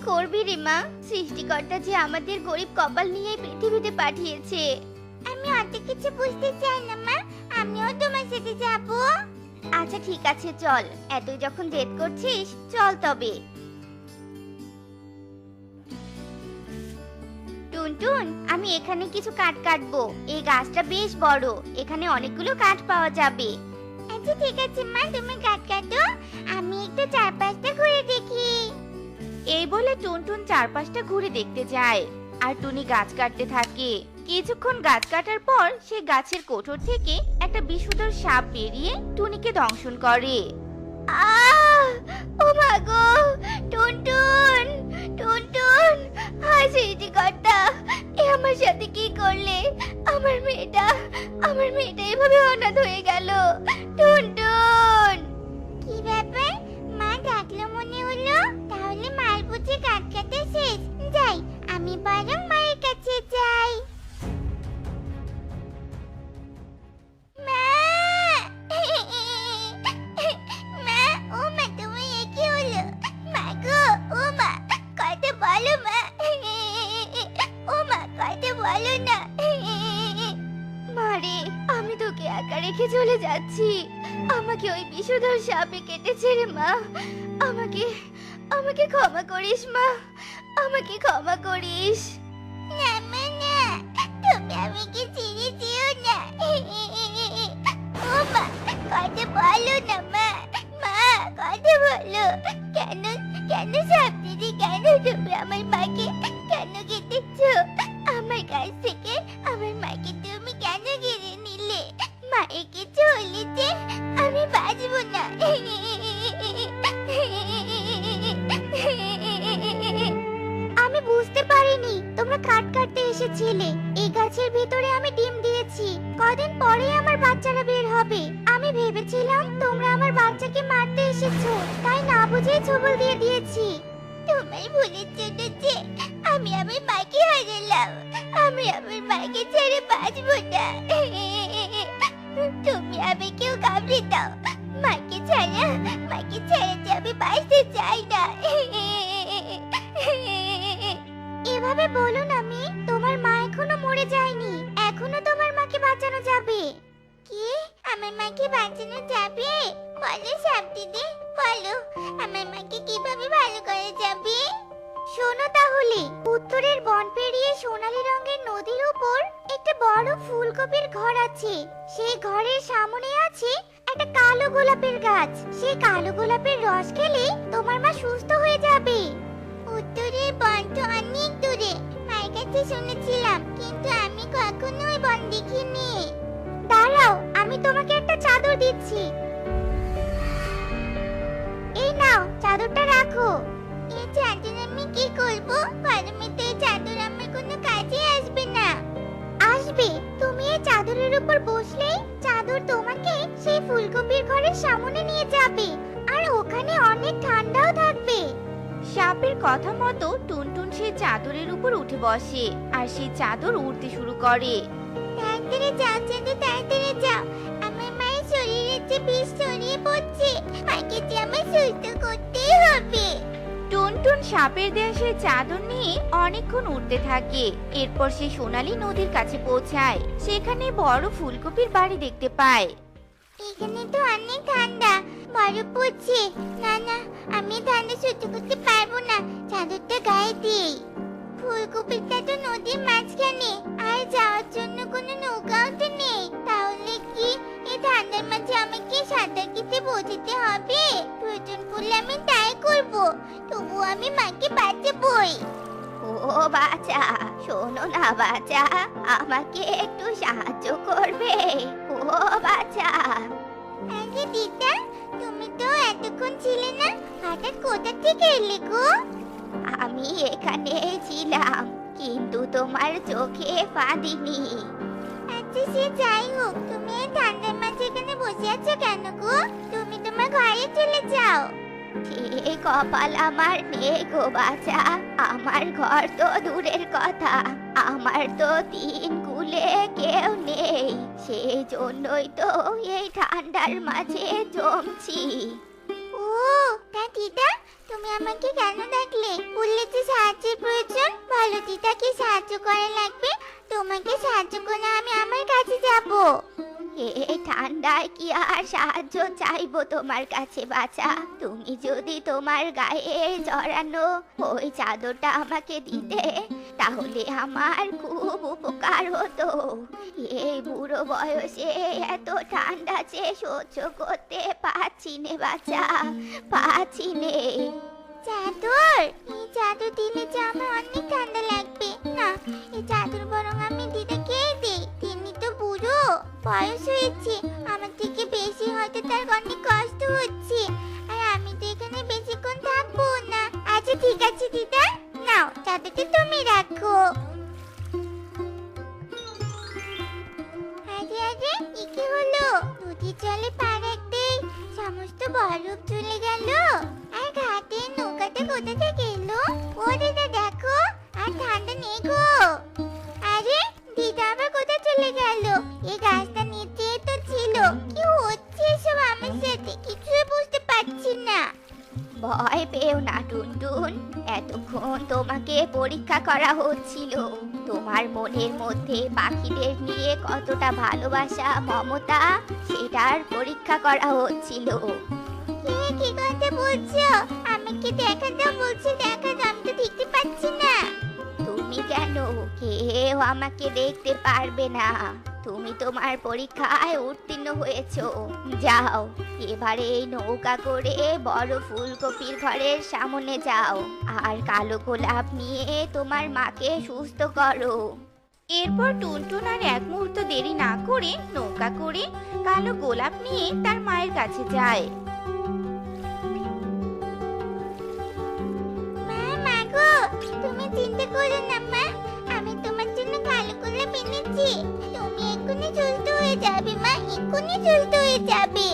করবি রে মা? সৃষ্টিকর্তা যে আমাদের গরিব কপাল নিয়ে এই পৃথিবীতে পাঠিয়েছে। আমি অত কিছু বুঝতে চাই না মা, আমিও তোমার সাথে যাব। আচ্ছা ঠিক আছে চল, এতই যখন জেদ করছিস চল তবে। টুনটুন, আমি এখানে কিছু কাঠ কাটবো। এই গাছটা বেশ বড়, এখানে অনেকগুলো কাঠ পাওয়া যাবে। আচ্ছা ঠিক আছে মা, তুমি কাঠ কাটো, আমি একটু চারপাশটা ঘুরে দেখি। এই বলে টুনটুন চারপাশটা ঘুরে দেখতে যায় আর টুনি গাছ কাটতে থাকে। কিছুক্ষণ গাছ কাটার পর সে গাছের কোঠর থেকে একটা বিষধর সাপ বেরিয়ে টুনিকে দংশন করে। ও মা গো, টুনটুন টুনটুন, হায় সৃষ্টিকর্তা, এ আমার সাথে কি করলে? আমার মেয়েটা এভাবে অনাথ হয়ে গেল। টুনটুন! কি ব্যাপার, মা ডাকলো মনে হলো? তাহলে মার বুঝি কাট কাটা শেষ? যাই, আমি বরং মায়ের কাছে যাই। মা! মা, ও মা, তুমি এ কি হলো? মা গো, ও মা, কথা বলো মা। ও মা, কথা বলো না। মারে, আমি তোকে একা রেখে চলে যাচ্ছি। আমাকে ওই বিষধর সাপে কেটেছে রে মা। আমাকে আমাকে ক্ষমা করিস মা, আমাকে ক্ষমা করিস। না মা না, তুমি আমাকে ছেড়ে যেও না। ও মা, কথা বলো না মা। মা, কথা বলো। কেন কেন সাপ দিদি, কেন তুমি আমার মাকে কেন কেটেছো? আমার কাছ থেকে আমার মাকে তুমি কেন কেড়ে নিলে? মায়ের কিছু হলে যে আমি বাঁচবো না। আমি বুঝতে পারিনি তোমরা কাঠ কাটতে এসেছিলে। এই গাছের ভিতরে আমি ডিম দিয়েছি, কদিন পরে আমার বাচ্চারা বের হবে। আমি ভেবেছিলাম তোমরা আমার বাচ্চাকে মারতে এসেছো, তাই না বুঝেই ছবল দিয়ে দিয়েছি। তোমার ভুলের জন্য যে আমি আমার মাকে হারালাম। আমি আমার মাকে ছেড়ে বাঁচবো না। তুমি আমাকেও কামড়ে দাও, মাকে ছাড়া যে আমি বাঁচতে চাই না। এভাবে বলো না আমি, তোমার মা এখনো মরে যায়নি, এখনো তোমার মাকে বাঁচানো যাবে। কি, আমার মাকে বাঁচানো যাবে? বলো সাপ দিদি, বলো আমার মাকে কিভাবে ভালো করা যাবে? শোনো তাহলে, উত্তরের বন পেরিয়ে সোনালী রঙের নদীর উপর একটা বড় ফুলকপির ঘর আছে। সেই ঘরের সামনে আছে একটা কালো গোলাপের গাছ। সেই কালো গোলাপের রস খেলে তোমার মা সুস্থ হয়ে যাবে। উত্তরের বন তো অনেক দূরে, মায়ের কাছে শুনেছিলাম, কিন্তু আমি কখনো ওই বন দেখিনি। দাঁড়াও, আমি তোমাকে একটা চাদর দিচ্ছি। এই নাও, চাদরটা রাখো। এই চাদর আমি কি করব? গরমে তো এই চাদর আমার কোনো কাজে আসবে না। আসবে, তুমি এই চাদরের উপর বসলেই চাদর তোমাকে সেই ফুলকপির ঘরের সামনে নিয়ে যাবে, আর ওখানে অনেক ঠান্ডাও থাকবে। সাপের কথা মতো টুনটুন সেই চাদরের উপর উঠে বসে আর সেই চাদর উড়তে শুরু করে। তাড়াতাড়ি যাও চাদর, তাড়াতাড়ি যাও, আমার মায়ের শরীরে যে বিষ ছড়িয়ে পড়ছে, মাকে যে আমার সুস্থ করতেই হবে। টুনটুন সাপের দেয়া সেই চাদর নিয়ে অনেকক্ষণ উড়তে থাকে। এরপর সে সোনালী নদীর কাছে পৌঁছায়। সেখানে বড় ফুলকপির বাড়ি দেখতে পায়। এখানে তো অনেক ঠান্ডা, বরফ পড়ছে। না না, আমি ঠান্ডা সহ্য করতে পারবো না, চাদরটা গায়ে দিই। ফুলকপিটা তো নদীর মাঝখানে, আর যাওয়ার জন্য কোনো নৌকাও তো নেই। তাহলে কি এই ঠান্ডার মাঝে আমাকে সাঁতার কেটে পৌঁছতে হবে? প্রয়োজন পড়লে আমি তাই করব, তবু আমি মাকে বাঁচাবই। ও বাচ্চা, শোনো না বাচ্চা, আমাকে একটু সাহায্য করবে? ও বাচ্চা। আরে দিদা, তুমি তো এতক্ষণ ছিলে না, হঠাৎ কোথা থেকে এলে গো? আমি এখানে ছিলাম, কিন্তু তোমার চোখে ফাঁদিনি। আচ্ছা সে যাই হোক, তুমি এই ঠান্ডার মাঝে এখানে বসে আছো কেন গো? তুমি তোমার ঘরে চলে যাও। ঠিক কপাল আমার নেই গো বাছা, আমার ঘর তো দূরের কথা, আমার তো তিন কুলে কেউ নেই, সেই জন্যই তো এই ঠান্ডার মাঝে জমছি। ও তা দিদা, তুমি আমাকে কেন ডাকলে? বললে যে সাহায্যের প্রয়োজন, ভালো দিদাকে সাহায্য করা লাগবে। তোমাকে সাহায্য করে আমি আমার কাছে যাব। এ ঠান্ডায় কি আর সাহায্য চাইবো তোমার কাছে বাছা? তুমি যদি তোমার গায়ে জড়ানো ওই চাদরটা আমাকে দিতে, তাহলে আমার খুব উপকার হতো। এই বুড়ো বয়সে এত ঠান্ডা যে সহ্য করতে পারছি নে বাছা, পারছি নে। চাদর? এই চাদর দিলে যে আমার অনেক ঠান্ডা লাগবে না। এই চাদর বরং আমি দিদাকে দিই। তিনি তো বুড়ো, বয়স হয়েছে, আমার থেকে বেশি হয়তো তার অনেক কষ্ট হচ্ছে। আর আমি তো এখানে বেশিক্ষণ থাকবো না। আচ্ছা ঠিক আছে দিদা, নাও চাদরটা তুমি রাখো। আরে আরে, কি হলো? নদীর জলে পা রাখতেই সমস্ত বরফ চলে গেল। আর ঘাটে নৌকাটা কোথা থেকে এলো? ও দিদা দেখো, আর ঠান্ডা নেই গো। আরে দিদা আবার কোথায় চলে গেল? এই গাছটা নিচে তো ছিল। কি হচ্ছে এসব আমার সাথে? কিছুই বুঝতে পারছি না। ভয় পেও না টুনটুন, এতক্ষণ তোমাকে পরীক্ষা করা হচ্ছিল। তোমার মনের মধ্যে পাখিদের নিয়ে কতটা ভালোবাসা মমতা, সেটার পরীক্ষা করা হচ্ছিল। কি কথা বলছো? আমাকে দেখা দাও বলছি, দেখা দাও, আমি তো দেখতে পাচ্ছি না। তুমি কেন? কেউ আমাকে দেখতে পারবে না। তুমি তোমার পরীক্ষায় উত্তীর্ণ হয়েছো। যাও, এবারে এই নৌকা করে বড় ফুলকপির ঘরের সামনে যাও, আর কালো গোলাপ নিয়ে তোমার মাকে সুস্থ করো। এরপর টুনটুন আর এক মুহূর্ত দেরি না করে নৌকা করে কালো গোলাপ নিয়ে তার মায়ের কাছে যায়। মা, মা গো, তুমি চিন্তা করো না মা, আমি তোমার জন্য কালো গোলাপ এনেছি। তুমি এক্ষুনি সুস্থ হয়ে যাবে মা, এক্ষুনি সুস্থ হয়ে যাবে।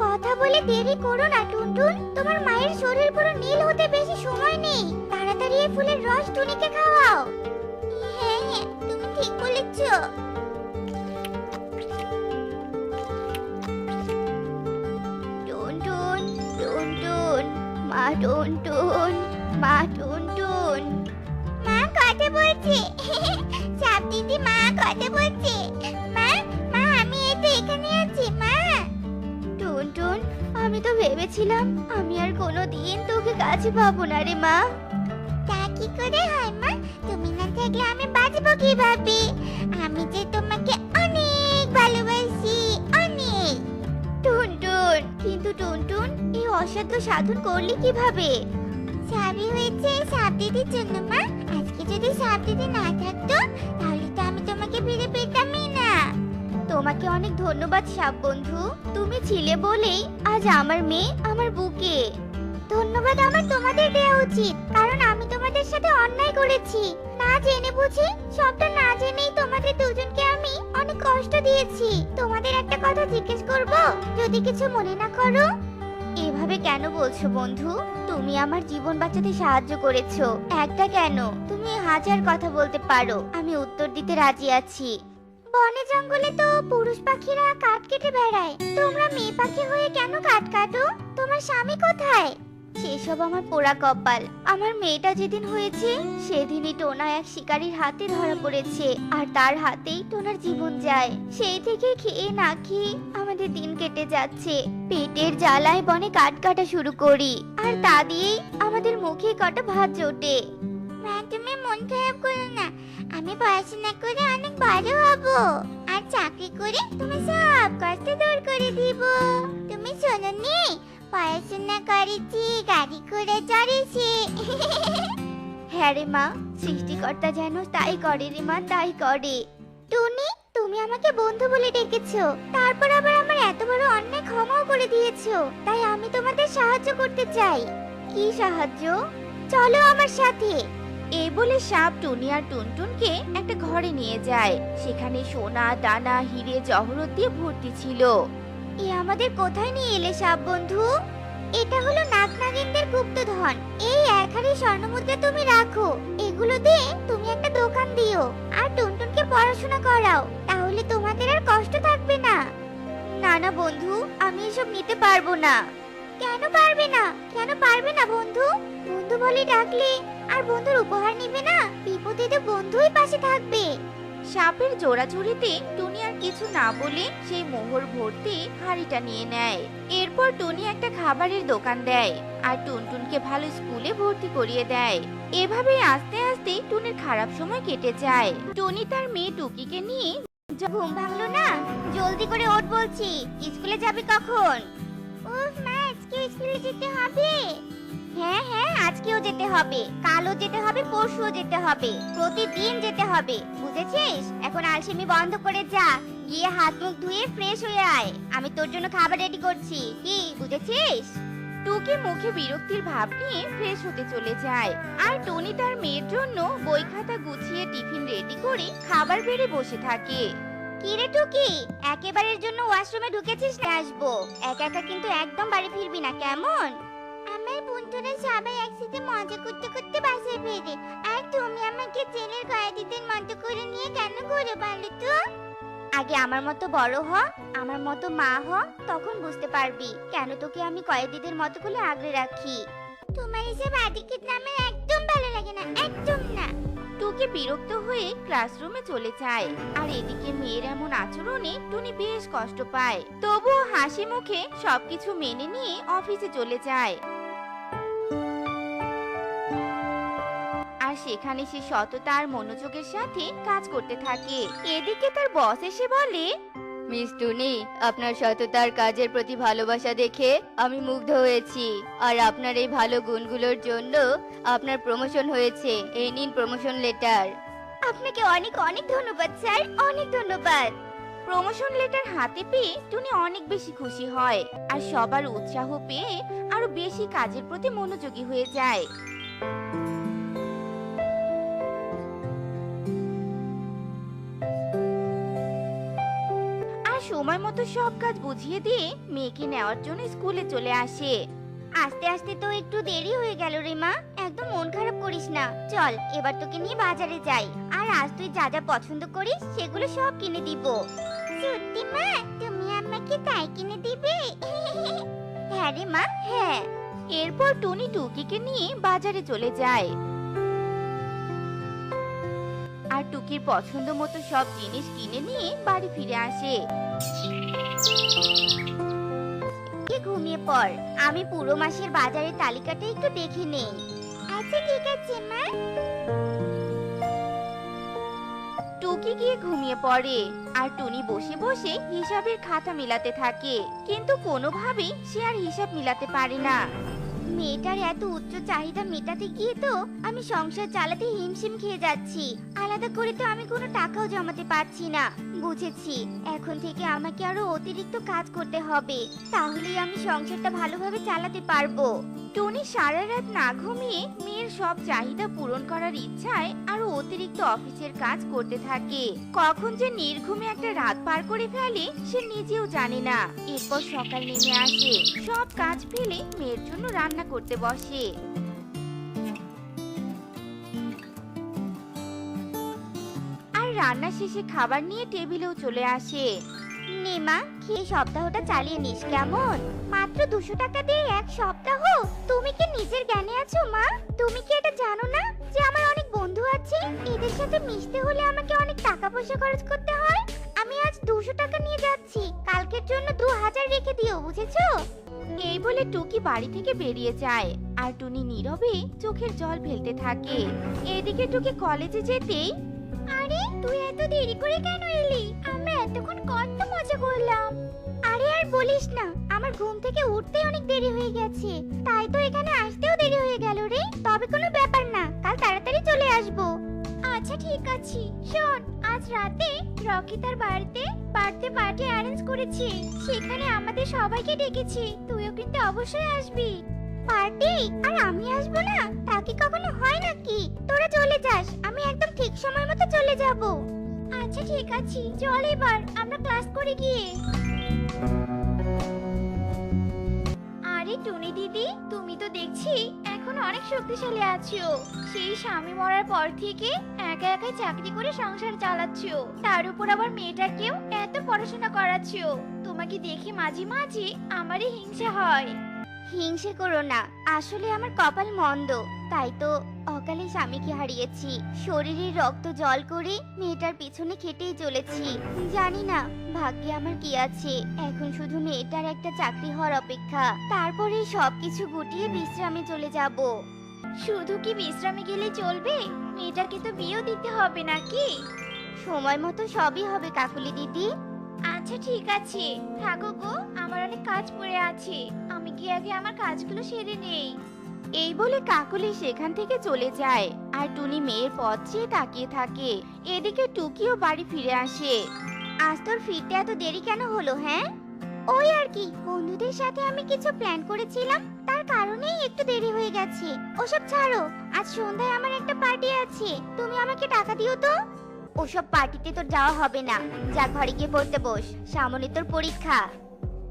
কথা বলে দেরি করো না টুনটুন, তোমার মায়ের শরীর পুরো নীল হতে বেশি সময় নেই। তাড়াতাড়ি এই ফুলের রস টুনিকে খাওয়াও। হ্যাঁ হ্যাঁ, তুমি ঠিক বলেছো। টুনটুন, টুনটুন, মা টুনটুন, মা টুনটুন। মা কথা বলছে। সাপ দিদি মা কথা বলছে। মা, মা আমি এই তো এখানে আছি মা। টুনটুন, আমি তো ভেবেছিলাম আমি আর কোনোদিন তোকে কাছে পাবো না রে মা। তা কি করে হয় মা? তুমি না থাকলে আমি বাঁচবো কিভাবে? আমি যে তোমাকে অনেক ভালোবাসি, অনেক। টুনটুন, কিন্তু টুনটুন এই অসাধ্য সাধন করলি কিভাবে? সাবি হয়েছে সাপ দিদির জন্য মা। আজকে যদি সাপ দিদি না থাকতো, তাহলে তো আমি তোমাকে ফিরে পেতামই না। তোমাকে অনেক ধন্যবাদ সাপ বন্ধু, তুমি ছিলে বলেই আজ আমার মেয়ে আমার বুকে। ধন্যবাদ আমার তোমাদের দেওয়া উচিত, কারণ আমি তোমাদের সাথে অন্যায় করেছি। না জেনে বুঝি, সবটা না জেনেই তোমাদের দুজনকে আমি অনেক কষ্ট দিয়েছি। তোমাদের একটা কথা জিজ্ঞেস করব, যদি কিছু মনে না করো? এভাবে কেন বলছো বন্ধু? তুমি আমার জীবন বাঁচাতে সাহায্য করেছো, একটা কেন, তুমি হাজার কথা বলতে পারো, আমি উত্তর দিতে রাজি আছি। বনে জঙ্গলে তো পুরুষ পাখিরা কাঠ কেটে বেড়ায়, তোমরা মেয়ে পাখি হয়ে কেন কাঠ কাটো? তোমার স্বামী কোথায়? সেসব আমার পোড়া কপাল। আমার মেয়েটা যেদিন হয়েছে সেদিনই টোনা এক শিকারীর হাতে ধরা পড়েছে, আর তার হাতেই টোনার জীবন যায়। সেই থেকে খেয়ে না খেয়ে আমাদের দিন কেটে যাচ্ছে। পেটের জ্বালায় বনে কাঠ কাটা শুরু করি, আর তা দিয়েই আমাদের মুখে কটা ভাত জোটে। মা তুমি মন খারাপ করো না, আমি পড়াশোনা করে অনেক বড় হব, আর চাকরি করে তুমি সব কষ্ট দূর করে দিব। তুমি শোনোনি, পড়াশোনা করেছি, গাড়ি করে চড়েছি। হ্যাঁ রে মা, সৃষ্টিকর্তা যেন তাই করে রে মা, তাই করে। টুনি, তুমি আমাকে বন্ধু বলে ডেকেছো, তারপর আবার আমার এত বড় অন্যায় ক্ষমাও করে দিয়েছো। তাই আমি তোমাদের সাহায্য করতে চাই। কি সাহায্য? চলো আমার সাথে। এই বলে সাপ টুনি আর টুনটুনকে একটা ঘরে নিয়ে যায়। সেখানে সোনা দানা হিরে জহরত দিয়ে ভর্তি ছিল। এ আমাদের কোথায় নিয়ে এলে সাপ বন্ধু? এটা হলো নাগ নাগিনদের গুপ্তধন। এই এক হাড়ি স্বর্ণমুদ্রা তুমি রাখো, এগুলো দিয়ে তুমি একটা দোকান দিও, আর টুনটুনকে পড়াশোনা করাও, তাহলে তোমাদের আর কষ্ট থাকবে না। না না বন্ধু, আমি এসব নিতে পারবো না। কেন পারবে না? কেন পারবে না বন্ধু? বন্ধু বলে ডাকলে আর বন্ধুর উপহার নিবে না? বিপদে তো বন্ধুই পাশে থাকবে। সাপের জোড়াজুড়িতে টুনি আর কিছু না বলে সেই মোহর ভর্তি হাঁড়িটা নিয়ে নেয়। এরপর টুনি একটা খাবারের দোকান দেয় আর টুনটুনকে ভালো স্কুলে ভর্তি করিয়ে দেয়। এভাবে আস্তে আস্তে টুনির খারাপ সময় কেটে যায়। টুনি তার মেয়ে টুকিকে নিয়ে ঘুম ভাঙলো না? জলদি করে ওঠ বলছি, স্কুলে যাবে কখন? উফ মা, আজকে স্কুলে যেতে হবে। হ্যাঁ হ্যাঁ, আজকেও যেতে হবে, কালও যেতে হবে, পরশুও যেতে হবে, প্রতিদিন যেতে হবে, বুঝেছিস? এখন আলসেমি বন্ধ করে যা, গিয়ে হাত মুখ ধুয়ে ফ্রেশ হয়ে আয়। আমি তোর জন্য খাবার রেডি করছি, কি বুঝেছিস? টুকি মুখে বিরক্তির ভাব নিয়ে ফ্রেশ হতে চলে যায়। আর টুনি তার মেয়ের জন্য বই খাতা গুছিয়ে টিফিন রেডি করে খাবার বেড়ে বসে থাকে। কিরে টুকি, একেবারের জন্য ওয়াশরুমে ঢুকেছিস না? আসবো, একা একা কিন্তু একদম বাড়ি ফিরবি না, কেমন? আমার বন্ধুরা সবাই একসাথে মজা করতে করতে বাসায় ফেরে, আর তুমি আমাকে জেলের কয়েদিদের মতো করে নিয়ে কেন ঘুরে বলো তো? আগে আমার মতো বড় হ, আমার মতো মা হ, তখন বুঝতে পারবি কেন তোকে আমি কয়েদিদের মতো করে আগলে রাখি। তোমার এসব আদিকের নামে একদম ভালো লাগে না, একদম না। টুকি বিরক্ত হয়ে ক্লাসরুমে চলে যায়। আর এদিকে মেয়ের এমন আচরণে টুনি বেশ কষ্ট পায়, তবুও হাসি মুখে সবকিছু মেনে নিয়ে অফিসে চলে যায়। আর সেখানে সে সততা আর মনোযোগের সাথে কাজ করতে থাকে। এদিকে তার বস এসে বলে, মিস টুনি, আপনার সততার কাজের প্রতি ভালোবাসা দেখে আমি মুগ্ধ হয়েছি। আর আপনার এই ভালো গুণগুলোর জন্য আপনার প্রমোশন হয়েছে। এই নিন প্রমোশন লেটার। আপনাকে অনেক অনেক ধন্যবাদ স্যার, অনেক ধন্যবাদ। প্রমোশন লেটার হাতে পেয়ে টুনি অনেক বেশি খুশি হয় আর সবার উৎসাহ পেয়ে আরো বেশি কাজের প্রতি মনোযোগী হয়ে যায়। আর সময় মতো সব কাজ বুঝিয়ে দিয়ে মেয়েকে নেওয়ার জন্য স্কুলে চলে আসে। আস্তে আস্তে তো একটু দেরি হয়ে গেল রে মা, একদম মন খারাপ করিস না। চল এবার তোকে নিয়ে বাজারে যাই, আর আজ তুই যা যা পছন্দ করিস সেগুলো সব কিনে দিব। সত্যি মা, তুমি আমাকে তাই কিনে দিবে? হ্যাঁ রে মা, হ্যাঁ। এরপর টুনি টুকিকে নিয়ে বাজারে চলে যায় আর টুকির পছন্দ মতো সব জিনিস কিনে নিয়ে বাড়ি ফিরে আসে। ঘুমিয়ে পড়, আমি পুরো মাসের বাজারের তালিকাটা একটু দেখে নেই। আচ্ছা ঠিক আছে মা। টুকি গিয়ে ঘুমিয়ে পড়ে আর টুনি বসে বসে হিসাবের খাতা মেলাতে থাকে, কিন্তু কোনোভাবেই সে আর হিসাব মিলাতে পারে না। মেয়েটার এত উচ্চ চাহিদা মেটাতে গিয়ে তো আমি সংসার চালাতে হিমশিম খেয়ে যাচ্ছি। আলাদা করে তো আমি কোনো টাকাও জমাতে পারছি না। বুঝেছি, এখন থেকে আমাকে আরো অতিরিক্ত কাজ করতে হবে, তাহলেই আমি সংসারটা ভালোভাবে চালাতে পারবো। টুনি সারা রাত না ঘুমিয়ে মেয়ের সব চাহিদা পূরণ করার ইচ্ছায় আরো অতিরিক্ত অফিসের কাজ করতে থাকে। কখন যে নির্ঘুমে একটা রাত পার করে ফেলে সে নিজেও জানে না। এরপর সকাল নেমে আসে, সব কাজ ফেলে মেয়ের জন্য রান্না করতে বসে। আর রান্না শেষে খাবার নিয়ে টেবিলেও চলে আসে। নে মা, খেয়ে সপ্তাহটা চালিয়ে নিস, কেমন? মাত্র 200 টাকা দিয়ে এক সপ্তাহ? তুমি কি নিজের জ্ঞানে আছো মা? তুমি কি এটা জানো না যে আমার অনেক বন্ধু আছে, এদের সাথে মিশতে হলে আমাকে অনেক টাকা পয়সা খরচ করতে হয়? আমি আজ 200 টাকা নিয়ে যাচ্ছি, কালকের জন্য 2000 রেখে দিও, বুঝেছো? এই বলে টুকি বাড়ি থেকে বেরিয়ে যায় আর টুনি নীরবে চোখের জল ফেলতে থাকে। এদিকে টুকি কলেজে যেতেই, আরে তুই এত দেরি করে কেন এলি? আমরা এতক্ষণ কত মজা করলাম। আরে আর বলিস না, আমার ঘুম থেকে উঠতেই অনেক দেরি হয়ে গেছে, তাই তো এখানে আসতেও দেরি হয়ে গেল রে। তবে কোনো ব্যাপার না, কাল তাড়াতাড়ি চলে আসবো। আচ্ছা ঠিক আছে। শোন, আজ রাতে রকি তার বাড়িতে বার্থডে পার্টি অ্যারেঞ্জ করেছে, সেখানে আমাদের সবাইকে ডেকেছি, তুইও কিন্তু অবশ্যই আসবি। পার্টি? আর আমি আসবো না? তা কি কখনো হয় নাকি? তোরা চলে যাস, আমি একদম ঠিক সময় মতো চলে যাব। আচ্ছা ঠিক আছে, চল এবার আমরা ক্লাস করে গিয়ে। আরে টুনি দিদি, তুমি তো দেখছি এখন অনেক শক্তিশালী আছো। সেই স্বামী মরার পর থেকে একা একা চাকরি করে সংসার চালাচ্ছো, তার উপর আবার মেয়েটাকেও এত পড়াশোনা করাচ্ছো। তোমাকে দেখে মাঝে মাঝে আমারই হিংসা হয়। হিংসে করো না, আসলে আমার কপাল মন্দ, তাই তো অকালে স্বামীকে হারিয়েছি। শরীরের রক্ত জল করে মেয়েটার পিছনে খেটেই চলেছি। জানি না ভাগ্যে আমার কি আছে, এখন শুধু মেয়েটার একটা চাকরি হওয়ার অপেক্ষা, তারপরে সবকিছু গুটিয়ে বিশ্রামে চলে যাব। শুধু কি বিশ্রামে গেলে চলবে? মেয়েটাকে তো বিয়েও দিতে হবে নাকি? সময় মতো সবই হবে কাকুলি দিদি। আচ্ছা ঠিক আছে, থাকো গো, আমার অনেক কাজ পড়ে আছে, আমি গিয়ে আগে আমার কাজগুলো সেরে নেই। এই বলে কাকুলি সেখান থেকে চলে যায়, আর টুনি মেয়ের পথ চেয়ে তাকিয়ে থাকে। এদিকে টুকিও বাড়ি ফিরে আসে। আজ তোর ফিরতে এত দেরি কেন হলো? হ্যাঁ, ওই আর কি, বন্ধুদের সাথে আমি কিছু প্ল্যান করেছিলাম, তার কারণেই একটু দেরি হয়ে গেছে। ওসব ছাড়ো, আজ সন্ধ্যায় আমার একটা পার্টি আছে, তুমি আমাকে টাকা দিও তো। ওসব পার্টিতে তোর যাওয়া হবে না, যা ঘরে গিয়ে পড়তে বস, সামনে তোর পরীক্ষা।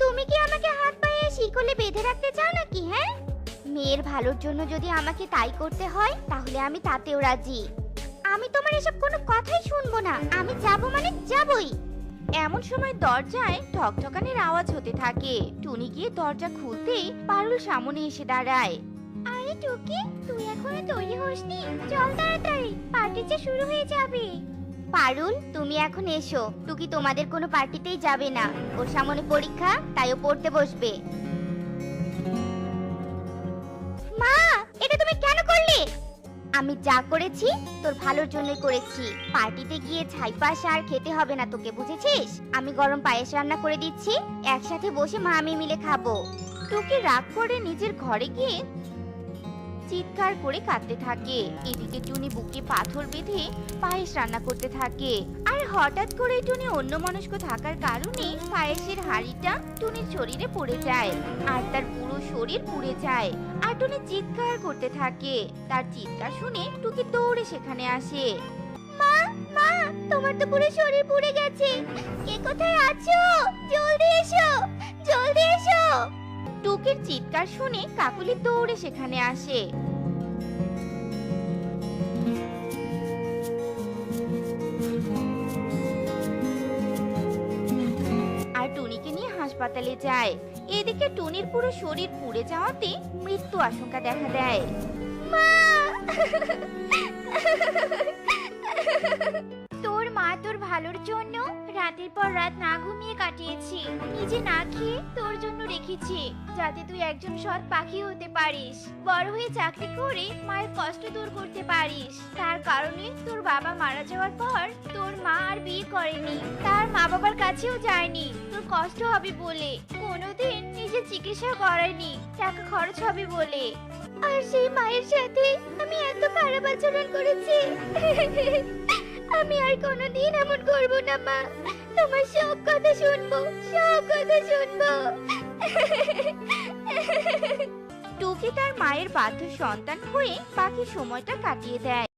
তুমি কি আমাকে হাত পায়ে শিকলে বেঁধে রাখতে চাও নাকি? হ্যাঁ, মেয়ের ভালোর জন্য যদি আমাকে তাই করতে হয় তাহলে আমি তাতেও রাজি। আমি তোমার এসব কোনো কথাই শুনবো না, আমি যাব মানে যাবই। এমন সময় দরজায় ঠকঠকানির আওয়াজ হতে থাকে। টুনি গিয়ে দরজা খুলতেই পারুল সামনে এসে দাঁড়ায়। আরে টুকি, তুই এখনো তৈরি হসনি? চল তাড়াতাড়ি, পার্টি যে শুরু হয়ে যাবে। পারুল, তুমি এখন এসো, টুকি তোমাদের কোনো পার্টিতেই যাবে না, ওর সামনে পরীক্ষা, তাই ও পড়তে বসবে। মা, এটা তুমি কেন করলে? আমি যা করেছি তোর ভালোর জন্যই করেছি। পার্টিতে গিয়ে ছাইপাশ আর খেতে হবে না তোকে, বুঝেছিস? আমি গরম পায়েস রান্না করে দিচ্ছি, একসাথে বসে মা আমি মিলে খাবো। টুকি রাগ করে নিজের ঘরে গিয়ে চিৎকার করে কাঁদতে থাকে। এদিকে টুনি বুকে পাথর বেঁধে পায়েস রান্না করতে থাকে। আর হঠাৎ করে টুনি অন্যমনস্ক থাকার কারণে পায়েসের হাঁড়িটা টুনির শরীরে পড়ে যায়, আর তার পুরো শরীর পুড়ে যায়। আর টুনি চিৎকার করতে থাকে। তার চিৎকার শুনে টুকি দৌড়ে সেখানে আসে। মা, মা, তোমার তো পুরো শরীর পুড়ে গেছে, কে কোথায় আছো? জলদি এসো, জলদি এসো। টুকির চিৎকার শুনে কাকুলি দৌড়ে সেখানে আসে। আর টুনিকে নিয়ে হাসপাতালে যায়। এদিকে টুনির পুরো শরীর পুড়ে যাওয়াতে মৃত্যু আশঙ্কা দেখা দেয়। মা, তোর মা তোর ভালোর জন্য রাতের পর রাত না ঘুমিয়ে কাটিয়েছি, নিজে না খেয়ে তোর জন্য রেখেছি, যাতে তুই একজন সৎ পাখি হতে পারিস, বড় হয়ে চাকরি করে মায়ের কষ্ট দূর করতে পারিস। তার কারণে তোর বাবা মারা যাওয়ার পর তোর মা আর বিয়ে করেনি, তার মা বাবার কাছেও যায়নি, তোর কষ্ট হবে বলে কোনোদিন নিজের চিকিৎসা করায়নি, টাকা খরচ হবে বলে। আর সেই মায়ের সাথে আমি এত খারাপ আচরণ করেছি। আমি আর কোনোদিন এমন করব না মা, তোমার সব কথা শুনবো, সব কথা শুনবো। টুকি তার মায়ের বাধ্য সন্তান হয়ে বাকি সময়টা কাটিয়ে দেয়।